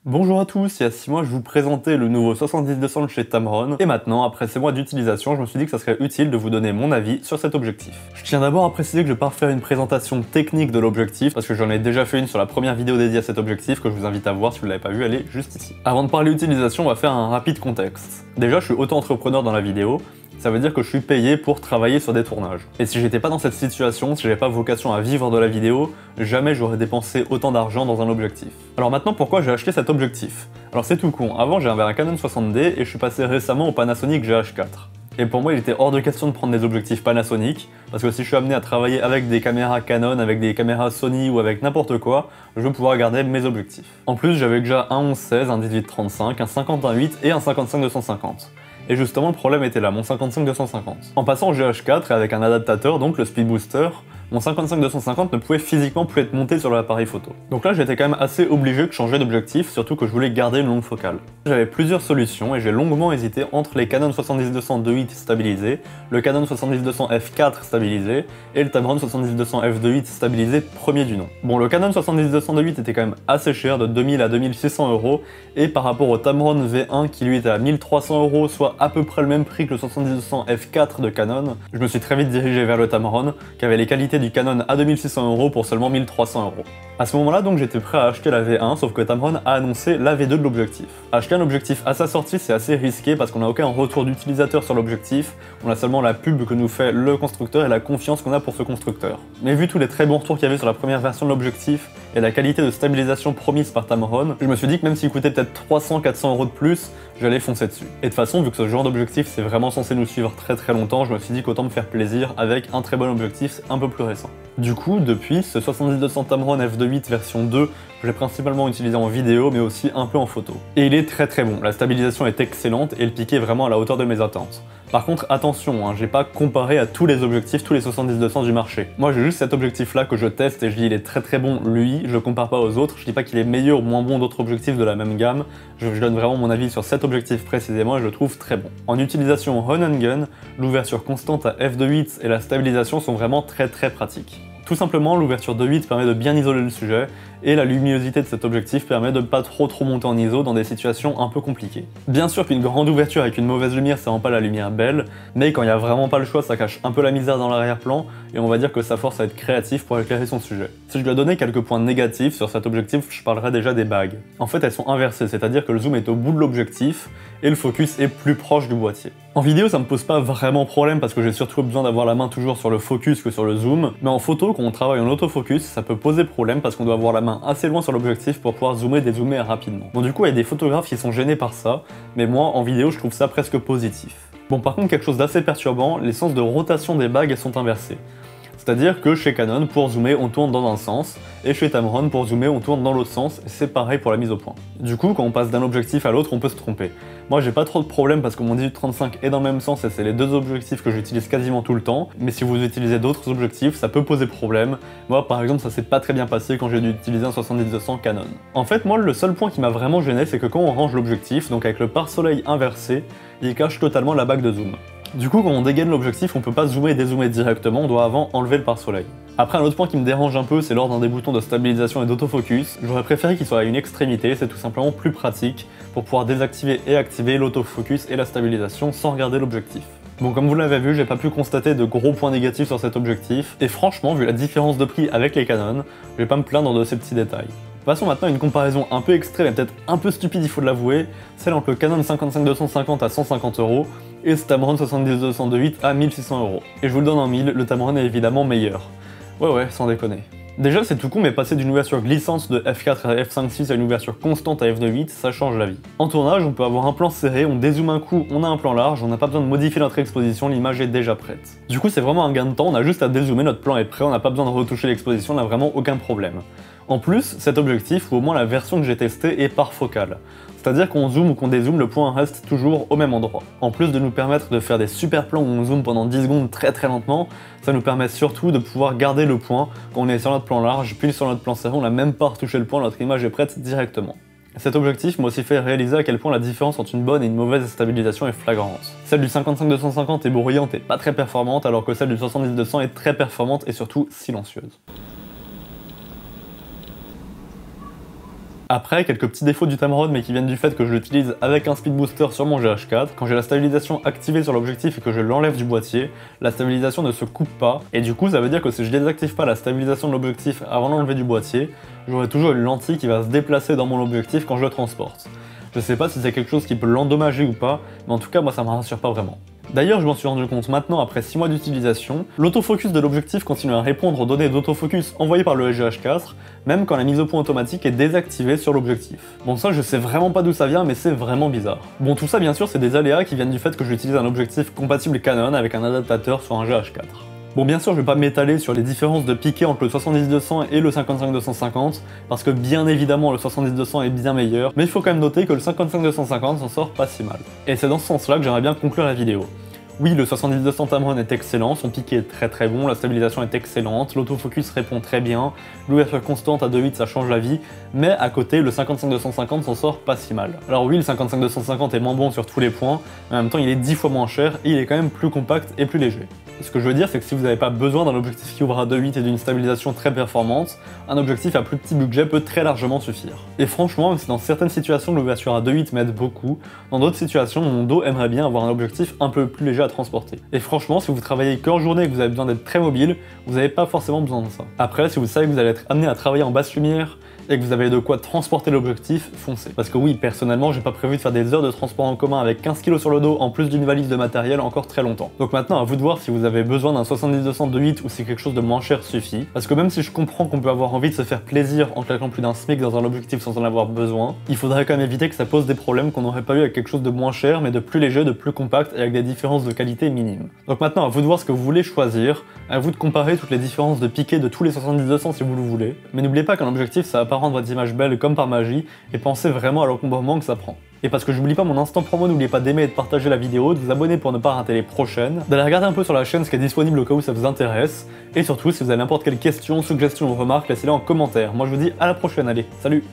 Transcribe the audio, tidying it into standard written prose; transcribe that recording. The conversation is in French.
Bonjour à tous, il y a 6 mois je vous présentais le nouveau 70-200 de chez Tamron, et maintenant, après 6 mois d'utilisation, je me suis dit que ça serait utile de vous donner mon avis sur cet objectif. Je tiens d'abord à préciser que je vais pas faire une présentation technique de l'objectif, parce que j'en ai déjà fait une sur la première vidéo dédiée à cet objectif, que je vous invite à voir si vous l'avez pas vu, elle est juste ici. Avant de parler d'utilisation, on va faire un rapide contexte. Déjà, je suis auto-entrepreneur dans la vidéo, ça veut dire que je suis payé pour travailler sur des tournages. Et si j'étais pas dans cette situation, si j'avais pas vocation à vivre de la vidéo, jamais j'aurais dépensé autant d'argent dans un objectif. Alors maintenant, pourquoi j'ai acheté cet objectif? Alors c'est tout con, avant j'avais un Canon 60D et je suis passé récemment au Panasonic GH4. Et pour moi, il était hors de question de prendre des objectifs Panasonic, parce que si je suis amené à travailler avec des caméras Canon, avec des caméras Sony ou avec n'importe quoi, je veux pouvoir garder mes objectifs. En plus, j'avais déjà un 11-16, un 18-35, un 50-1.8 et un 55-250. Et justement, le problème était là, mon 55-250. En passant au GH4 et avec un adaptateur, donc le Speed Booster, mon 55-250 ne pouvait physiquement plus être monté sur l'appareil photo. Donc là, j'étais quand même assez obligé de changer d'objectif, surtout que je voulais garder une longue focale. J'avais plusieurs solutions et j'ai longuement hésité entre les Canon 70-200 2.8 stabilisés, le Canon 70-200 f4 stabilisé et le Tamron 70-200 f 2.8 stabilisé premier du nom. Bon, le Canon 70-200 2.8 était quand même assez cher, de 2000 à 2600 €, et par rapport au Tamron V1 qui lui était à 1300 €, soit à peu près le même prix que le 70-200 f4 de Canon, je me suis très vite dirigé vers le Tamron, qui avait les qualités du Canon à 2600 € pour seulement 1300 €. À ce moment-là, donc, j'étais prêt à acheter la V1, sauf que Tamron a annoncé la V2 de l'objectif. Acheter un objectif à sa sortie, c'est assez risqué parce qu'on n'a aucun retour d'utilisateur sur l'objectif, on a seulement la pub que nous fait le constructeur et la confiance qu'on a pour ce constructeur. Mais vu tous les très bons retours qu'il y avait sur la première version de l'objectif et la qualité de stabilisation promise par Tamron, je me suis dit que même s'il coûtait peut-être 300-400 € de plus, j'allais foncer dessus. Et de toute façon, vu que ce genre d'objectif c'est vraiment censé nous suivre très longtemps, je me suis dit qu'autant me faire plaisir avec un très bon objectif un peu plus récent. Du coup, depuis, ce 70-200 Tamron f 2.8 version 2, je l'ai principalement utilisé en vidéo, mais aussi un peu en photo. Et il est très bon, la stabilisation est excellente et le piqué est vraiment à la hauteur de mes attentes. Par contre, attention, j'ai pas comparé à tous les objectifs, tous les 70-200 du marché. Moi, j'ai juste cet objectif-là que je teste et je dis il est très bon, lui, je compare pas aux autres, je dis pas qu'il est meilleur ou moins bon d'autres objectifs de la même gamme, je donne vraiment mon avis sur cet objectif précisément et je le trouve très bon. En utilisation run and gun, l'ouverture constante à f 2.8 et la stabilisation sont vraiment très pratiques. Tout simplement, l'ouverture 2.8 permet de bien isoler le sujet, et la luminosité de cet objectif permet de ne pas trop monter en ISO dans des situations un peu compliquées. Bien sûr qu'une grande ouverture avec une mauvaise lumière, ça rend pas la lumière belle, mais quand il n'y a vraiment pas le choix, ça cache un peu la misère dans l'arrière-plan, et on va dire que ça force à être créatif pour éclairer son sujet. Si je dois donner quelques points négatifs sur cet objectif, je parlerai déjà des bagues. En fait, elles sont inversées, c'est-à-dire que le zoom est au bout de l'objectif, et le focus est plus proche du boîtier. En vidéo, ça me pose pas vraiment problème parce que j'ai surtout besoin d'avoir la main toujours sur le focus que sur le zoom, mais en photo, quand on travaille en autofocus, ça peut poser problème parce qu'on doit avoir la main assez loin sur l'objectif pour pouvoir zoomer et dézoomer rapidement. Bon, du coup, il y a des photographes qui sont gênés par ça, mais moi, en vidéo, je trouve ça presque positif. Bon, par contre, quelque chose d'assez perturbant, les sens de rotation des bagues sont inversés. C'est-à-dire que chez Canon, pour zoomer, on tourne dans un sens, et chez Tamron, pour zoomer, on tourne dans l'autre sens, et c'est pareil pour la mise au point. Du coup, quand on passe d'un objectif à l'autre, on peut se tromper. Moi, j'ai pas trop de problème parce que mon 18-35 est dans le même sens et c'est les deux objectifs que j'utilise quasiment tout le temps, mais si vous utilisez d'autres objectifs, ça peut poser problème. Moi, par exemple, ça s'est pas très bien passé quand j'ai dû utiliser un 70-200 Canon. En fait, moi, le seul point qui m'a vraiment gêné, c'est que quand on range l'objectif, donc avec le pare-soleil inversé, il cache totalement la bague de zoom. Du coup, quand on dégaine l'objectif, on peut pas zoomer et dézoomer directement, on doit avant enlever le pare-soleil. Après, un autre point qui me dérange un peu, c'est l'ordre des boutons de stabilisation et d'autofocus. J'aurais préféré qu'il soit à une extrémité, c'est tout simplement plus pratique pour pouvoir désactiver et activer l'autofocus et la stabilisation sans regarder l'objectif. Bon, comme vous l'avez vu, j'ai pas pu constater de gros points négatifs sur cet objectif, et franchement, vu la différence de prix avec les Canon, je vais pas me plaindre de ces petits détails. Passons maintenant à une comparaison un peu extrême et peut-être un peu stupide, il faut l'avouer, celle entre le Canon 55-250 à 150 € et ce Tamron 70-200 2.8 à 1600 €. Et je vous le donne en mille, le Tamron est évidemment meilleur. Ouais, sans déconner. Déjà, c'est tout con, mais passer d'une ouverture glissante de f4 à f5.6 à une ouverture constante à f 2.8, ça change la vie. En tournage, on peut avoir un plan serré, on dézoome un coup, on a un plan large, on n'a pas besoin de modifier notre exposition, l'image est déjà prête. Du coup, c'est vraiment un gain de temps, on a juste à dézoomer, notre plan est prêt, on n'a pas besoin de retoucher l'exposition, on n'a vraiment aucun problème. En plus, cet objectif, ou au moins la version que j'ai testée, est par focale. C'est-à-dire qu'on zoome ou qu'on dézoome, le point reste toujours au même endroit. En plus de nous permettre de faire des super plans où on zoome pendant 10 secondes très lentement, ça nous permet surtout de pouvoir garder le point quand on est sur notre plan large, puis sur notre plan serré, on n'a même pas retouché le point, notre image est prête directement. Cet objectif m'a aussi fait réaliser à quel point la différence entre une bonne et une mauvaise stabilisation est flagrante. Celle du 55-250 est bruyante et pas très performante, alors que celle du 70-200 est très performante et surtout silencieuse. Après, quelques petits défauts du Tamron mais qui viennent du fait que je l'utilise avec un speed booster sur mon GH4. Quand j'ai la stabilisation activée sur l'objectif et que je l'enlève du boîtier, la stabilisation ne se coupe pas, et du coup ça veut dire que si je désactive pas la stabilisation de l'objectif avant d'enlever du boîtier, j'aurai toujours une lentille qui va se déplacer dans mon objectif quand je le transporte. Je sais pas si c'est quelque chose qui peut l'endommager ou pas, mais en tout cas moi ça me rassure pas vraiment. D'ailleurs, je m'en suis rendu compte maintenant après 6 mois d'utilisation, l'autofocus de l'objectif continue à répondre aux données d'autofocus envoyées par le GH4, même quand la mise au point automatique est désactivée sur l'objectif. Bon ça je sais vraiment pas d'où ça vient, mais c'est vraiment bizarre. Bon tout ça bien sûr c'est des aléas qui viennent du fait que j'utilise un objectif compatible Canon avec un adaptateur sur un GH4. Bon bien sûr je vais pas m'étaler sur les différences de piqué entre le 70-200 et le 55-250, parce que bien évidemment le 70-200 est bien meilleur, mais il faut quand même noter que le 55-250 s'en sort pas si mal. Et c'est dans ce sens là que j'aimerais bien conclure la vidéo. Oui, le 70-200 Tamron est excellent, son piqué est très bon, la stabilisation est excellente, l'autofocus répond très bien, l'ouverture constante à 2.8 ça change la vie, mais à côté le 55-250 s'en sort pas si mal. Alors oui, le 55-250 est moins bon sur tous les points, mais en même temps il est 10 fois moins cher et il est quand même plus compact et plus léger. Ce que je veux dire, c'est que si vous n'avez pas besoin d'un objectif qui ouvre à 2.8 et d'une stabilisation très performante, un objectif à plus petit budget peut très largement suffire. Et franchement, même si dans certaines situations l'ouverture à 2.8 m'aide beaucoup, dans d'autres situations mon dos aimerait bien avoir un objectif un peu plus léger à transporter. Et franchement, si vous travaillez qu'en journée et que vous avez besoin d'être très mobile, vous n'avez pas forcément besoin de ça. Après, si vous savez que vous allez être amené à travailler en basse lumière, et que vous avez de quoi transporter l'objectif, foncez. Parce que oui, personnellement, j'ai pas prévu de faire des heures de transport en commun avec 15 kg sur le dos en plus d'une valise de matériel encore très longtemps. Donc maintenant, à vous de voir si vous avez besoin d'un 70-200 2.8 ou si quelque chose de moins cher suffit. Parce que même si je comprends qu'on peut avoir envie de se faire plaisir en claquant plus d'un SMIC dans un objectif sans en avoir besoin, il faudrait quand même éviter que ça pose des problèmes qu'on n'aurait pas eu avec quelque chose de moins cher, mais de plus léger, de plus compact et avec des différences de qualité minimes. Donc maintenant, à vous de voir ce que vous voulez choisir, à vous de comparer toutes les différences de piqué de tous les 70-200 si vous le voulez. Mais n'oubliez pas qu'un objectif, ça va pas rendre votre image belle comme par magie, et pensez vraiment à l'encombrement que ça prend. Et parce que j'oublie pas mon instant promo, n'oubliez pas d'aimer et de partager la vidéo, de vous abonner pour ne pas rater les prochaines, d'aller regarder un peu sur la chaîne ce qui est disponible au cas où ça vous intéresse, et surtout si vous avez n'importe quelle question, suggestion ou remarque, laissez-les en commentaire. Moi je vous dis à la prochaine, allez, salut!